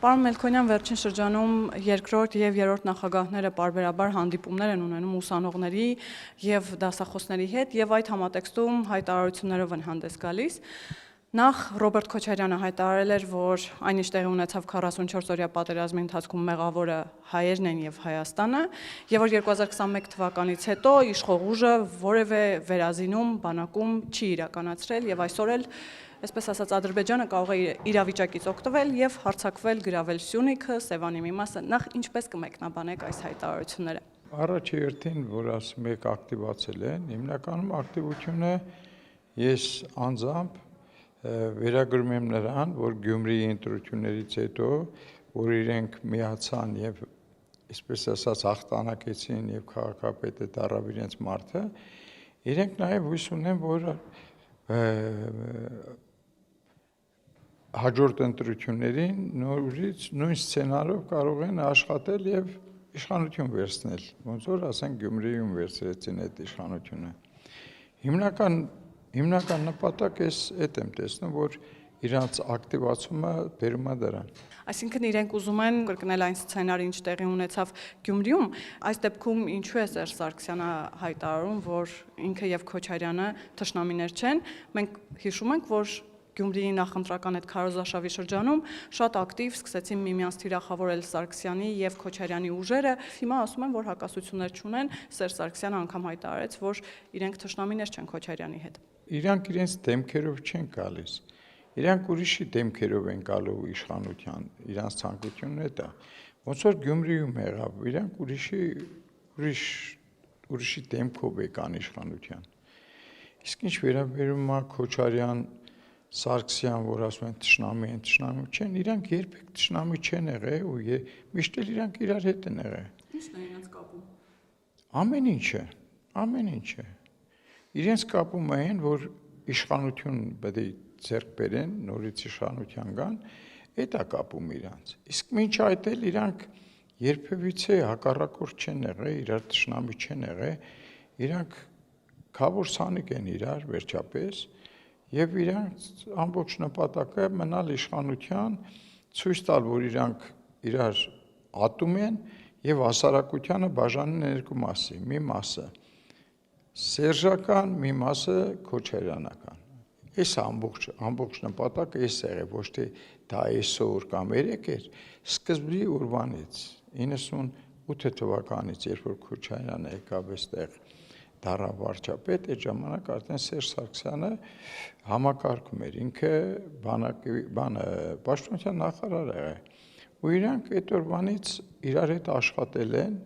Պարոն Մելքոնյան, վերջին շրջանում երկրորդ եւ երրորդ նախագահները պարբերաբար հանդիպումներ են ունենում ուսանողների եւ դասախոսների հետ եւ այդ համատեքստում հայտարարություններով են հանդես գալիս։ Նախ Ռոբերտ Քոչարյանը հայտարարել էր, որ այն ինչ տեղի ունեցավ 44-օրյա պատերազմի ընթացքում մեղավորը հայերն են եւ Հայաստանը, եւ որ 2021 թվականից հետո իշխող ուժը որևէ վերազինում բանակում չի իրականացրել եւ այսօր էլ այսպես ասած Ադրբեջանը կարող է իրավիճակից օգտվել եւ հարձակվել գրավել Սյունիքը, Սևանի մի մասը։ Նախ ինչպես կմեկնաբանեք այս հայտարարությունները։ Առաջի հերթին, որ ասում եք ակտիվացել են, հիմնականում ակտիվությունը ես անձամբ վերագրում եմ նրան, որ Գյումրիի ընտրություններից հետո, որ իրենք միացան եւ այսպես ասած հաղթանակեցին եւ քաղաքապետը դառավ իրենց մարդը, իրենք նաեւ հույս ունեն, որ հաջորդ ընտրություններին նորից նույն սցենարով կարող են աշխատել եւ իշխանություն վերցնել, ոնց որ ասենք Գյումրիում վերցրեցին այդ իշխանությունը։ Հիմնական նպատակ էս այդ եմ տեսնում, որ իրանց ակտիվացումը բերում է դրան։ Այսինքն իրենք ուզում են կրկնել այն սցենարը, ինչ տեղի ունեցավ Գյումրիում, այս դեպքում ինչու է Սերժ Սարգսյանը հայտարարում, որ ինքը եւ Քոչարյանը թշնամիներ չեն։ Մենք հիշում ենք, որ Գյումրիի նախընտրական այդ քարոզարշավի շրջանում շատ ակտիվ սկսեցին միմյանց թիրախավորել Սարգսյանի եւ Քոչարյանի ուժերը։ Հիմա ասում են, որ հակասություններ չունեն, Սերժ Սարգսյանը անգամ հայտարարեց, որ իրենք թշնամիներ չեն Քոչարյանի հետ։ Իրանք իրենց դեմքերով չեն գալիս։ Իրանք ուրիշի դեմքերով են գալու իշխանության, իրանց ցանկությունն է դա։ Ոնց որ Գյումրիում եղավ, իրանք ուրիշի դեմքով եկան իշխանության։ Իսկ ինչ վերաբերում է Քոչարյան Սարգսյան, որ ասում են թշնամի չեն, իրանք երբեք թշնամի չեն եղել ու միշտ էլ իրանք իրար հետ են եղել։ Ի՞նչն է իրենց կապում։ Ամեն ինչը։ Իրենց կապում են, որ իշխանություն պետք է ձեռք բերեն, նորից իշխանության գան, այդ է կապում իրանց։ Իսկ մինչ այդ էլ իրանք երբևիցե հակառակորդ չեն եղել, իրար թշնամի չեն եղել, իրանք քավոր սանիկ են իրար վերջապես, եւ իրանք ամբողջ նպատակը մնալ իշխանության, ցույց տալ, որ իրանք իրար ատում են եւ հասարակությանը բաժանել երկու մասի, մի մասը սերժական, մի մասը քոչարյանական։ Այս ամբողջ նպատակը էս եղել, ոչ թե դա այսօր կամ երեկ էր, սկզբի օրվանից 98 թվականից, երբ որ Քոչարյանը եկավ այստեղ դառավ վարչապետ, այդ ժամանակ արդեն Սերժ Սարգսյանը համակարգում էր, ինքը պաշտպանության նախարար եղել։ Ու իրանք այդ օրվանից իրար հետ աշխատել են,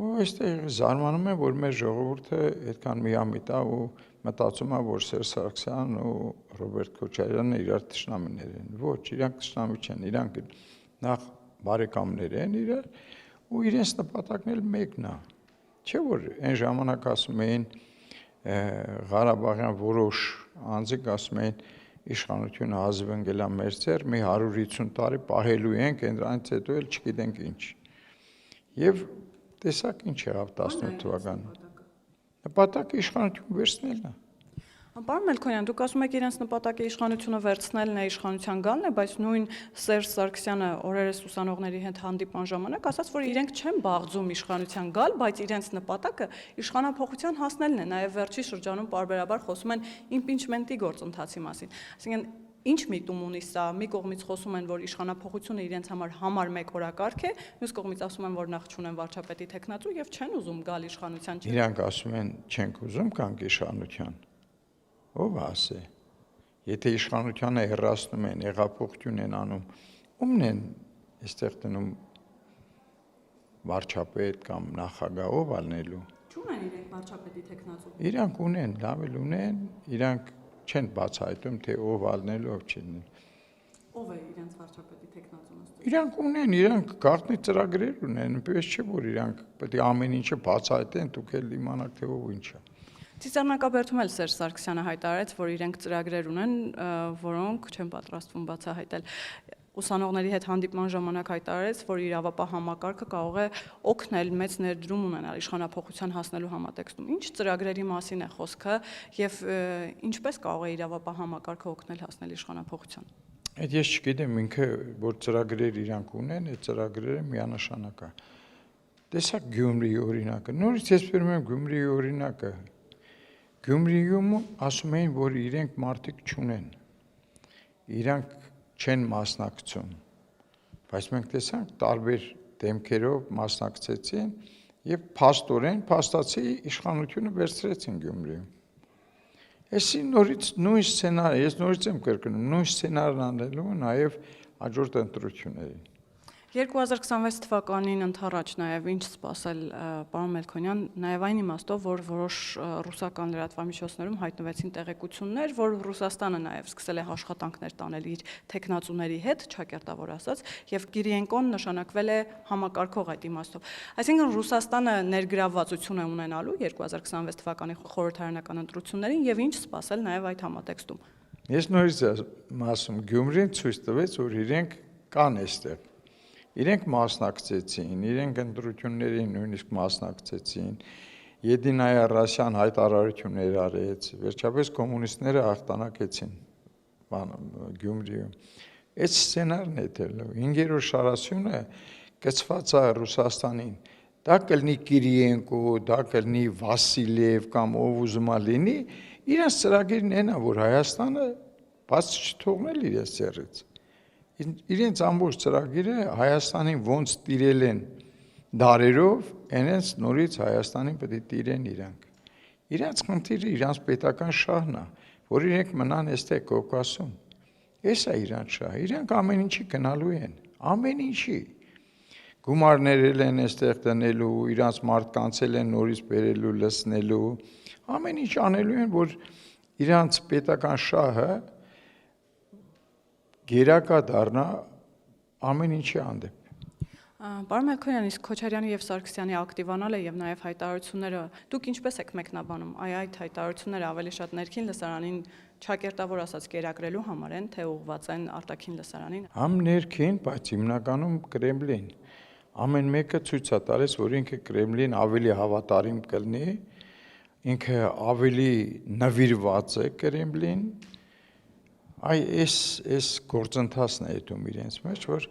ու այստեղ զարմանում եմ, որ մեր ժողովուրդը այդքան միամիտ է ու մտածում է, որ Սերժ Սարգսյանն ու Ռոբերտ Քոչարյանը իրար թշնամիներ են։ Ոչ, իրանք թշնամի չեն, իրանք նախ բարեկամներ են իրար, ու իրենց նպատակն էլ մեկն է։ Չէ՞ որ այն ժամանակ ասում էին Ղարաբաղյան որոշ անձիկ ասում էին իշխանությունը հազիվ ընկել է մեր ձեռ, մի 150 տարի պահելու ենք, այնից հետո էլ չգիտենք ինչ։ Եվ տեսակ ինչ եղավ 18 թվականին։ Նպատակը իշխանություն վերցնելն է։ Պարոն Մելքոնյան, դուք ասում եք իրենց նպատակը իշխանությունը վերցնելն է, իշխանության գալն է, բայց նույն Սերժ Սարգսյանը օրերս ուսանողների հետ հանդիպան ժամանակ ասաց, որ իրենք չեն բաղձում իշխանության գալ, բայց իրենց նպատակը իշխանափոխության հասնելն է, նաև վերջի շրջանում պարբերաբար խոսում են իմպիչմենտի գործընթացի մասին։ Այսինքն ինչ միտում ունի սա, մի կողմից խոսում են, որ իշխանափոխությունը իրենց համար մեկ օրակարգ է, մյուս կողմից ասում են, որ նախ չունեն վարչապետի տեխնատու եւ չեն ուզում գալ իշխանության։ Իրանք ասում են, չենք ուզում կանք իշխանության։ Ով ասե։ Եթե իշխանությանը հեռացնում են, հեղափոխություն են անում, ումն են այստեղ տնում վարչապետ կամ նախագահ ով ալնելու։ Չունեն իրենք վարչապետի տեխնատու։ Իրանք ունեն, լավ էլ ունեն, իրանք չեն բացահայտում, թե ով ալնելու, ով չին։ Ով է իրենց վարչապետի տեխնատուն ըստ։ Իրանք ունեն, իրանք գաղտնի ծրագրեր ունեն, այնպես չէ, որ իրանք պետք է ամեն ինչը բացահայտեն, դուք էլ իմանաք, թե ով ինչ է։ Ծիծեռնակաբերդում էլ Սերժ Սարգսյանը հայտարարեց, որ իրենք ծրագրեր ունեն, որոնք չեն պատրաստվում բացահայտել։ Ուսանողների հետ հանդիպման ժամանակ հայտարարեց, որ իրավապահ համակարգը կարող է օգնել մեծ ներդրում ունենալ իշխանափոխության հասնելու համատեքստում։ Ինչ ծրագրերի մասին է խոսքը եւ ինչպես կարող է իրավապահ համակարգը օգնել հասնել իշխանափոխության։ Այդ ես չգիտեմ ինքը որ ծրագրեր իրանք ունեն, այդ ծրագրերը միանշանակ է։ Տեսակ Գյումրիի օրինակը։ Նորից ես վերում եմ Գյումրիի օրինակը։ Գյումրիում ասում էին, որ իրենք մարդիկ չունեն։ Իրանք չեն մասնակցում։ Բայց մենք տեսանք տարբեր դեմքերով մասնակցեցին եւ փաստացի իշխանությունը վերցրեցին Գյումրիում։ Էսի նորից նույն սցենարը, ես նորից եմ կրկնում, նույն սցենարն անելու նաեւ հաջորդ ընտրություններին։ 2026 թվականին ընթառաջ նաև ինչ սպասել, պարոն Մելքոնյան, նաև այն իմաստով, որ որոշ ռուսական լրատվամիջոցներում հայտնվեցին տեղեկություններ, որ Ռուսաստանը նաև սկսել է աշխատանքներ տանել իր թեկնածուների հետ, ճակերտավոր ասած, եւ Կիրիենկոն նշանակվել է համակարգող այդ իմաստով։ Այսինքն Ռուսաստանը ներգրավվածություն է ունենալու 2026 թվականի խորհրդարանական ընտրություններին եւ ինչ սպասել նաև այդ համատեքստում։ Ես նորից ասում, Գյումրին ցույց տվեց, որ իրենք կան այստեղ։ Իրենք մասնակցեցին, իրենք ընտրություններին նույնիսկ մասնակցեցին, Եդինայա Ռասիան հայտարարություններ արեց, վերջապես կոմունիստները հաղթանակեցին Գյումրիում։ Այդ սցենարն է դեռ 5-րդ շարասյունը կցված է Ռուսաստանին։ Դա կլինի Կիրիենկո, դա կլինի Վասիլև կամ ով ուզում է լինի, իրենց ծրագիրն են, որ Հայաստանը բաց չթողնել իրենց ձեռից։ Իրենց ամբողջ ծրագիրը Հայաստանին ոնց տիրել են դարերով, այնց նորից Հայաստանին պետք է տիրեն իրանք։ Իրանց խնդիրը իրանց պետական շահն է, որ իրենք մնան այստեղ Կովկասում։ Էս է իրանց շահը։ Իրանք ամեն ինչի գնալու են, ամեն ինչի։ Գումարներ են այստեղ տնելու, իրանց մարդկանց են նորից բերելու, լցնելու, ամեն ինչ անելու են, որ իրանց պետական շահը գերակա դառնա ամեն ինչի հանդեպ։ Պարոն Մելքոնյան, իսկ Քոչարյանի եւ Սարգսյանի ակտիվանալը եւ նաեւ հայտարարությունները դուք ինչպես եք մեկնաբանում, այդ հայտարարությունները ավելի շատ ներքին լսարանին ճակերտավոր ասած կերակրելու համար են, թե ուղղված են արտաքին լսարանին։ Համ ներքին, բայց հիմնականում Կրեմլին։ Ամեն մեկը ցույց է տալիս, որ ինքը Կրեմլին ավելի հավատարիմ կլինի, ինքը ավելի նվիրված է Կրեմլին։ Այս գործընթացն է ետում իրենց մեջ, որ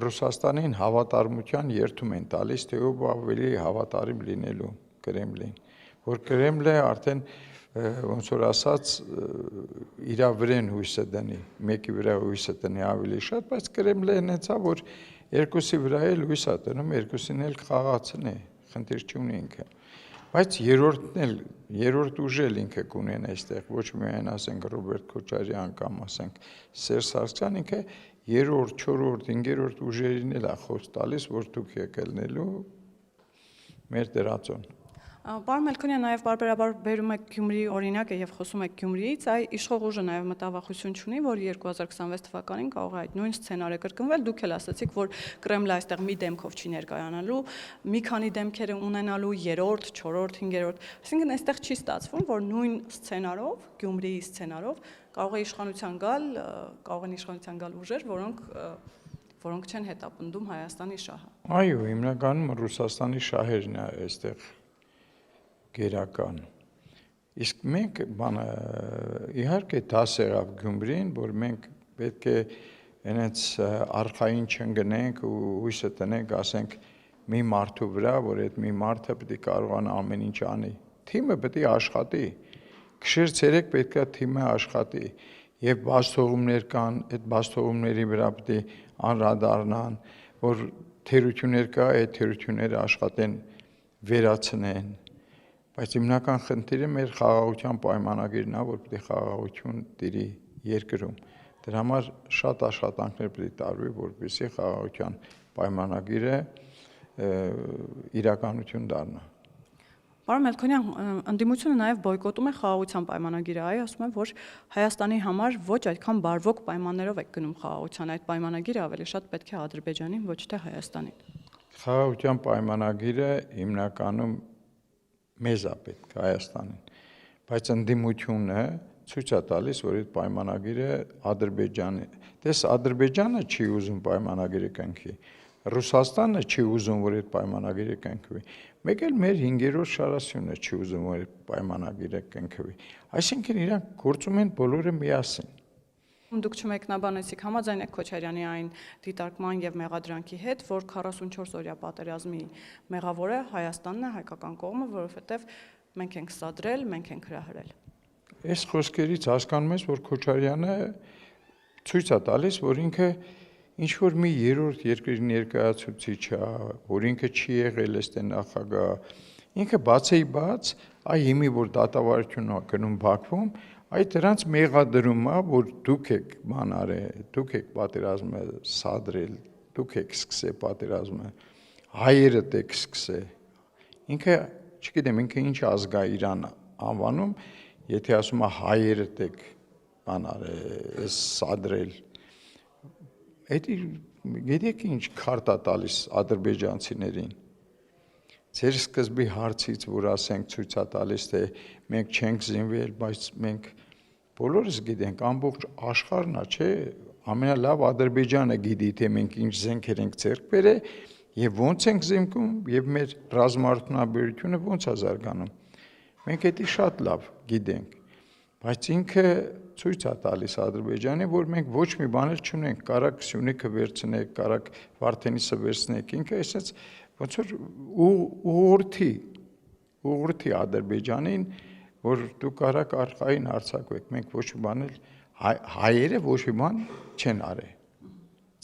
Ռուսաստանին հավատարմության երթում են տալիս, թե ով ավելի հավատարիմ լինելու Կրեմլին, որ Կրեմլը արդեն ոնց որ ասած իր վրան հույսը դնի, մեկի վրա հույսը դնի ավելի շատ, բայց Կրեմլը այնեցա, որ երկուսի վրա էլ հույս է դնում, երկուսին էլ խաղացնի, խնդիր չունի ինքը։ Բայց երրորդ ուժը ինքը կունեն այստեղ, ոչ միայն ասենք Ռոբերտ Քոչարյան կամ ասենք Սերժ Սարգսյան, ինքը երրորդ, չորրորդ, 5-րդ ուժերին էլ է խոսք տալիս, որ դուք եկելնելու մեր դրածոն։ Պարոն Մելքոնյան, նաև բարբերաբար բերում եք Գյումրիի օրինակը եւ խոսում եք Գյումրիից, իշխող ուժը նաև մտավախություն չունի, որ 2026 թվականին կարող է այդ նույն սցենարը կրկնվել, դուք էլ ասացիք, որ Կրեմլը այստեղ մի դեմքով չի ներկայանալու, մի քանի դեմքեր ունենալու, 3-րդ, 4-րդ, 5-րդ, այսինքն այստեղ չի ստացվում, որ նույն սցենարով, Գյումրիի սցենարով կարող է իշխանության գալ ուժեր, որոնք չեն հետապնդում Հայաստանի շահը։ Այո, հիմնականում Ռուսաստանի շահերն է այստեղ գերական։ Իսկ մենք իհարկե դաս եղավ Գյումրին, որ մենք պետք է այնց արխային չընկնենք ու հույսը տնենք, ասենք մի մարդու վրա, որ այդ մի մարդը պետք է կարողանա ամեն ինչ անի։ Թիմը պետք է աշխատի։ Քշեր ցերեկ պետք է թիմը աշխատի։ Եվ բացթողումներ կան, այդ բացթողումների վրա պետք է անդրադառնան, որ թերություններ կա, այդ թերությունները աշխատեն վերացնեն։ Բայց հիմնական խնդիրը մեր խաղաղության պայմանագիրն է, որ պետք է խաղաղություն տիրի երկրում։ Դրա համար շատ աշխատանքներ պետք է տարվի, որպեսզի խաղաղության պայմանագիրը իրականություն դառնա։ Պարոն Մելքոնյան, ընդդիմությունը նաև բոյկոտում է խաղաղության պայմանագիրը, ասում է, որ Հայաստանի համար ոչ այդքան բարվոք պայմաններով է գնում խաղաղության, այդ պայմանագիրը ավելի շատ պետք է Ադրբեջանին, ոչ թե Հայաստանին։ Խաղաղության պայմանագիրը հիմնականում մեզ է պետք Հայաստանին, բայց ընդդիմությունը ցույց է տալիս, որ այդ պայմանագիրը Ադրբեջանի, դες Ադրբեջանը չի ուզում պայմանագիրը կնքի, Ռուսաստանը չի ուզում, որ այդ պայմանագիրը կնքվի, մեկ էլ մեր 5-րդ շարասյունը չի ուզում, որ այդ պայմանագիրը կնքվի, այսինքն իրանք գործում են բոլորը միասին, Դուք չմեկնաբանեցիք, համաձայն եք Քոչարյանի այն դիտարկման եւ մեղադրանքի հետ, որ 44 օրյա պատերազմի մեղավորը Հայաստանն է, հայկական կողմը, որովհետեւ մենք ենք սադրել, մենք ենք հրահրել։ Այս խոսքերից հասկանում ես, որ Քոչարյանը ցույց է տալիս, որ ինքը ինչ որ մի երրորդ երկրի ներկայացուցիչ է, որ ինքը չի եղել այստեղ նախագահ, ինքը բացեի բաց, այ հիմի որ դատավարությունն է գնում Բաքվում, այդ դրանց մեղադրում է, որ դուք եք բան արել, դուք եք պատերազմը սադրել, դուք եք սկսել պատերազմը, հայերը եք սկսել։ Ինքը, չգիտեմ, ինքը ինչ ազգ է Իրան անվանում, եթե ասում է հայերը եք բան արել, սադրել։ Այդ գիտեք ինչ քարտ է տալիս ադրբեջանցիներին։ Ձեր սկզբի հարցից, որ ասենք ցույց է տալիս, թե մենք չենք զինվել, բայց մենք բոլորս գիտենք, ամբողջ աշխարհն է, չէ՞, ամենալավ Ադրբեջանը գիտի, թե մենք ինչ զենքեր ենք ձեռք բերել եւ ոնց ենք զինվում եւ մեր ռազմարտունաբերությունը ոնց է զարգանում։ Մենք դա շատ լավ գիտենք, բայց ինքը ցույց է տալիս Ադրբեջանը, որ մենք ոչ մի բան էլ չունենք, կարակ Սյունիքը վերցնեք, կարակ Վարդենիսը վերցնեք, ինքը այսպես ոնց որ ուղղորդի Ադրբեջանին, որ դու կարակ արխային արձակվեք, մենք ոչ մի բան էլ հայերը ոչ մի բան չեն արել,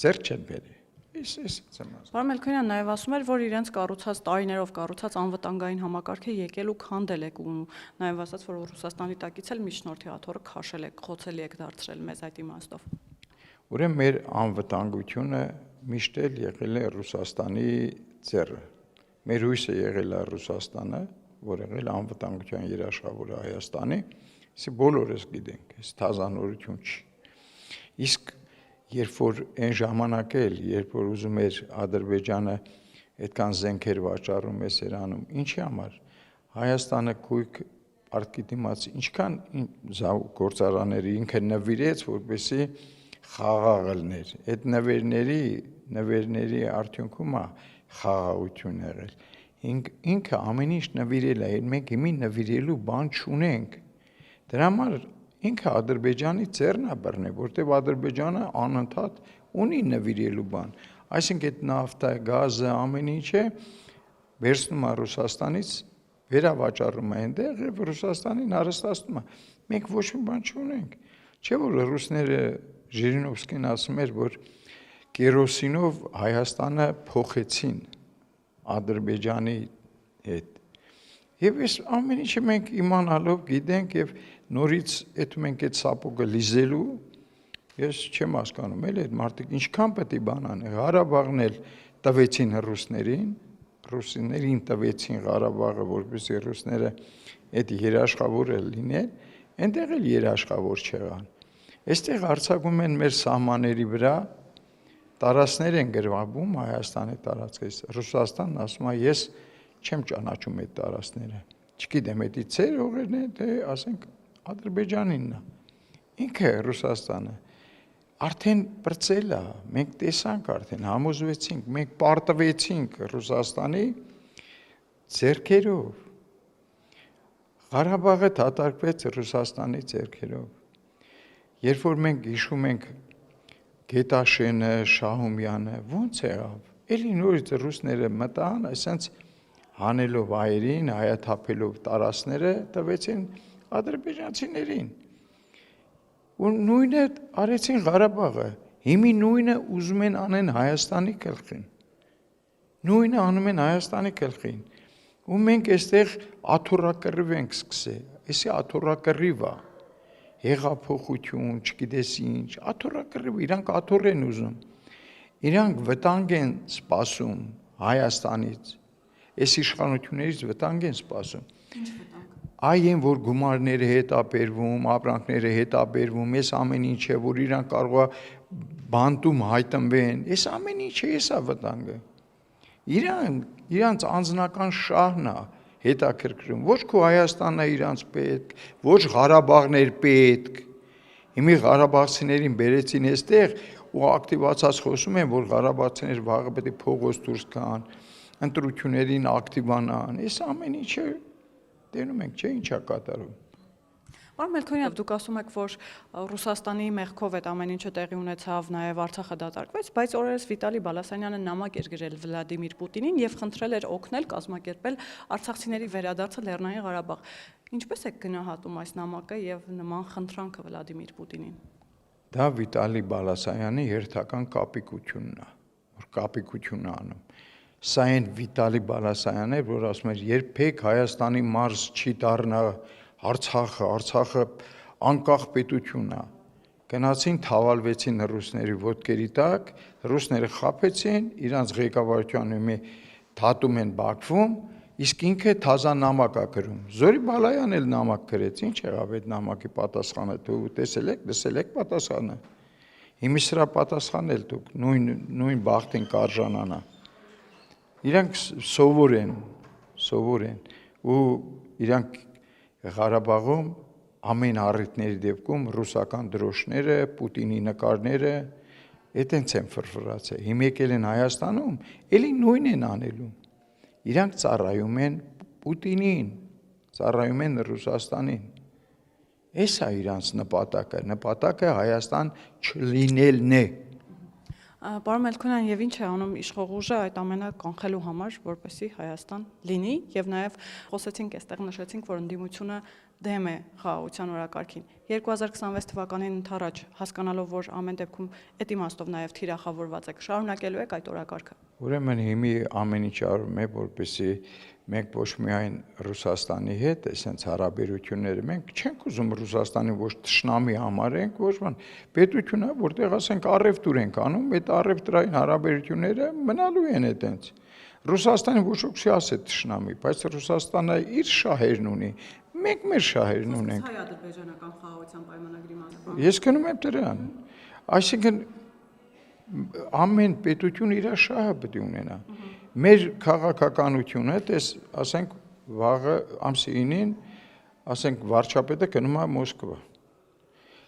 ձեռք չեն բերել։ Պարոն Մելքոնյան նաև ասում էր, որ իրենց կառուցած տարիներով կառուցած անվտանգային համակարգը եկել ու քանդել եք ու նաև ասաց, որ Ռուսաստանի տակից էլ միջնորդի աթոռը քաշել եք, խոցելի եք դարձրել մեզ այդ իմաստով։ Ուրեմն մեր անվտանգությունը միշտ էլ եղել է Ռուսաստանի ձեռը։ Մեր հույսը եղել է Ռուսաստանը, որ եղել անվտանգության երաշխավորը Հայաստանի, իսկ բոլորս գիտենք, այս թազանորություն չի։ Իսկ երբ որ այն ժամանակ էլ, երբ որ ուզում էր Ադրբեջանը այդքան զենքեր վաճառում է Սերանում, ինչի համար Հայաստանը կույք արտքի դիմաց ինչքան գործարանների ինքը նվիրեց, որպեսզի խաղաղ լիներ։ Այդ նվերների արդյունքում է խաղաղություն եղել։ Ինքը ամեն ինչ նվիրել է, մենք հիմի նվիրելու բան չունենք։ Դրա համար ինքը Ադրբեջանի ձեռն է բռնել, որտեղ Ադրբեջանը անընդհատ ունի նվիրելու բան։ Այսինքն այդ նավթը, գազը, ամեն ինչը վերցնում է Ռուսաստանից, վերավաճառում է այնտեղ եւ Ռուսաստանին հարստացնում է։ Մենք ոչ մի բան չունենք։ Չէ՞ որ ռուսները Ժիրինովսկին ասում էր, որ կերոսինով Հայաստանը փոխեցին Ադրբեջանի հետ։ Եվ այս ամեն ինչը մենք իմանալով գիտենք եւ նորից այդ մենք այդ սապոգը լիզելու ես չեմ հասկանում էլ այդ մարդիկ ինչքան պետք է բան անեն Ղարաբաղն էլ տվեցին ռուսներին տվեցին Ղարաբաղը որպեսզի ռուսները այդ երաշխավորը լինեն այնտեղ էլ երաշխավոր չեղան այստեղ արձակում են մեր սահմանների վրա տարածքներ են գրավում Հայաստանի տարածքից Ռուսաստանն ասում է ես չեմ ճանաչում այդ տարածքները չգիտեմ դա ծեր ուղերն է թե ասենք Ադրբեջանինն է ինքը Ռուսաստանը արդեն բրծել է մենք տեսանք արդեն համոզվեցինք մենք պարտվեցինք Ռուսաստանի ձեռքերով Ղարաբաղը դատարկվեց Ռուսաստանի ձեռքերով երբ որ մենք հիշում ենք Գետաշենը Շահումյանը ո՞նց եղավ էլի նորից ռուսները մտան այսպես հանելով հայերին հայաթափելով տարածքները տվեցին ադրբեջանցիներին ու նույնը արեցին Ղարաբաղը հիմի նույնը ուզում են անեն Հայաստանի գլխին նույնը անում են Հայաստանի գլխին ու մենք այստեղ աթոռակռիվ ենք սկսել էսի աթոռակռիվ է հեղափոխություն չգիտես ինչ աթոռակռիվ իրանք աթոռ են ուզում իրանք վտանգ են սպասում Հայաստանից այս իշխանություններից վտանգ են սպասում ինչ վտանգ այն որ գումարները հետապերվում, ապրանքները հետապերվում, այս ամեն ինչը որ իրանք կարող է բանտում հայտնվեն, այս ամեն ինչը էսա վտանգը։ Իրանց անձնական շահն է հետաքրքրում, ոչ քո Հայաստանն է իրանց պետք, ոչ Ղարաբաղն էր պետք։ Հիմի Ղարաբաղցիներին բերեցին այստեղ ու ակտիվացած խոսում են, որ Ղարաբաղցիները վաղը պետք է փողոց դուրս գան, ընտրություններին ակտիվանան, այս ամեն ինչը Տենում ենք, չէ՞ ինչա կատարում։ Պարոն Մելքոնյան, դուք ասում եք, որ Ռուսաստանի մեղքով այդ ամեն ինչը տեղի ունեցավ, նաև Արցախը դատարկվեց, բայց օրերս Վիտալի Բալասանյանը նամակ էր գրել Վլադիմիր Պուտինին եւ խնդրել էր օգնել կազմակերպել արցախցիների վերադարձը Լեռնային Ղարաբաղ։ Ինչպես եք գնահատում այս նամակը եւ նման խնդրանքը Վլադիմիր Պուտինին։ Դա Վիտալի Բալասանյանի հերթական կապիկությունն է, որ կապիկություն է անում։ Սա այն Վիտալի Բալասանյանն է, որ ասում էր, երբեք Հայաստանի մարզ չի դառնա Արցախը անկախ պետություն է։ Գնացին թավալվեցին ռուսների ոտքերի տակ, ռուսները խաբեցին, իրանց ղեկավարությանը մի թատում են Բաքվում, իսկ ինքը թազա նամակ է գրում։ Զորի Բալայան էլ նամակ գրեց, ինչ եղավ այդ նամակի պատասխանը, դու տեսել եք, լսել եք պատասխանը։ Հիմա սրա պատասխանել դուք նույն բախտին կարժանանա։ Իրանք սովոր են ու իրանք Ղարաբաղում ամեն առիթների դեպքում ռուսական դրոշները, Պուտինի նկարները այդտենց են ֆրֆրացել։ Հիմա եկել են Հայաստանում, էլի նույնն են անելու։ Իրանք ծառայում են Պուտինին, ծառայում են Ռուսաստանին։ Էս է իրանց նպատակը Հայաստան չլինելն է։ Պարոն Մելքոնյան, եւ ինչ է անում իշխող ուժը այդ ամենը կանխելու համար, որպեսզի Հայաստան լինի, եւ նաեւ խոսեցինք, այստեղ նշեցինք, որ ընդդիմությունը դեմ է խաղաղության օրակարգին։ 2026 թվականին ընթരാճ հասկանալով, որ ամեն դեպքում այդ իմաստով նաեւ թիրախավորված եք, շարունակելու եք այդ օրակարգը։ Ուրեմն հիմի ամեն ինչ արվում է, որպեսզի մենք ոչ միայն Ռուսաստանի հետ, այսպես հարաբերությունները մենք չենք ուզում Ռուսաստանի ոչ թշնամի համարենք, ոչ բան, պետությունը, որտեղ ասենք առևտուր ենք անում, այդ առևտրային հարաբերությունները մնալու են այդտենց։ Ռուսաստանը ոչ ոքի ասե թշնամի, բայց Ռուսաստանը իր շահերն ունի, մենք մեր շահերն ունենք։ Հայ-ադրբեջանական խաղաղության պայմանագրի մասին։ Ես գնում եմ դրան։ Այսինքն ամեն պետություն իր շահը պետք է ունենա։ Մեր քաղաքականությունը, ասենք վաղը ամսի 9-ին, ասենք վարչապետը գնում է Մոսկվա։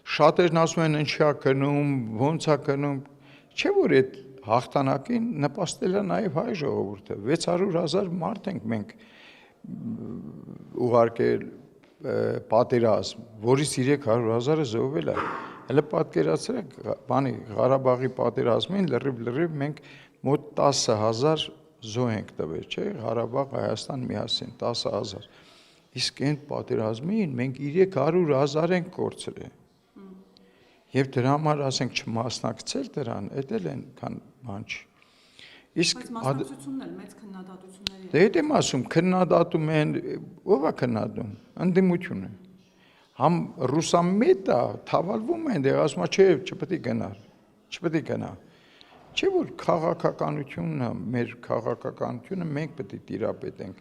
Շատերն ասում են ինչա գնում, ոնց է գնում, չէ՞ որ այդ հաղթանակին նպաստել է նաև հայ ժողովուրդը։ 600,000 մարդ ենք մենք ուղարկել պատերազմ, որից 300,000-ը զոհվել է։ Հələ պատկերացրեք, Ղարաբաղի պատերազմին լրիվ մենք մոտ 10,000 զոհ ենք տվել, չէ՞, Ղարաբաղ, Հայաստան միասին 10,000։ Իսկ այդ պատերազմին մենք 300,000 ենք կորցրել։ Եվ դրա համար ասենք չմասնակցել դրան, դա էլ այնքան բան չի։ Իսկ մասնակցությունն էլ մեծ քննադատությունների։ Դե այդ եմ ասում, քննադատում են, ով է քննադատում, ընդդիմությունը։ Համ ռուսամետը թավալվում է, այնտեղ ասում է, չէ, չպետք է գնա։ Չէ՞ որ քաղաքականությունը, մեր քաղաքականությունը մենք պետք է տիրապետենք։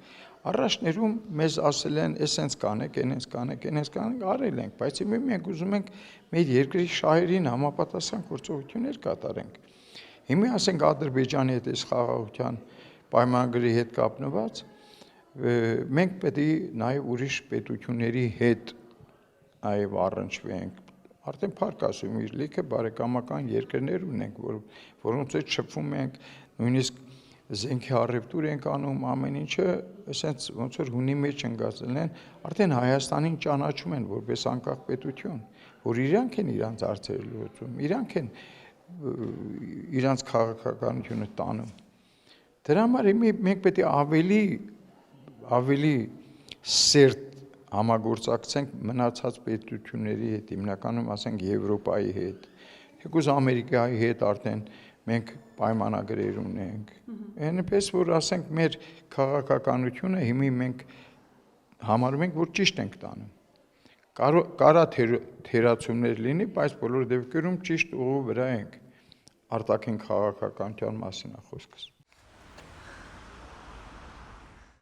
Առաջներում մեզ ասել են, էսենց կանեք, այնենց կանեք, արել ենք, բայց հիմա մենք ուզում ենք մեր երկրի շահերին համապատասխան գործողություններ կատարենք։ Հիմա ասենք Ադրբեջանի հետ այս խաղաղության պայմանագրի հետ կապնված, մենք պետք է նաև ուրիշ պետությունների հետ այև առնչվենք։ Արդեն փառք ասում իր լիքը բարեկամական երկրներ ունենք, որոնց հետ շփվում ենք, նույնիսկ զենքի առևտուր ենք անում, ամեն ինչը, ասենց ոնց որ հունի մեջ ընկածել են, արդեն Հայաստանին ճանաչում են որպես անկախ պետություն, որ իրանք են իրանց հարցերը լուծում, իրանք են իրանց քաղաքականությունը տանում։ Դրա համար մենք պետք է ավելի սերտ համագործակցենք մնացած պետությունների հետ, հիմնականում ասենք Եվրոպայի հետ, թեկուզ Ամերիկայի հետ արդեն մենք պայմանագրեր ունենք։ Այնպես որ ասենք մեր քաղաքականությունը հիմա մենք համարում ենք, որ ճիշտ ենք տանում։ Կարա թերացումներ լինի, բայց բոլոր դեպքերում ճիշտ ուղու վրա ենք։ Արտաքին քաղաքականության մասին է խոսքս։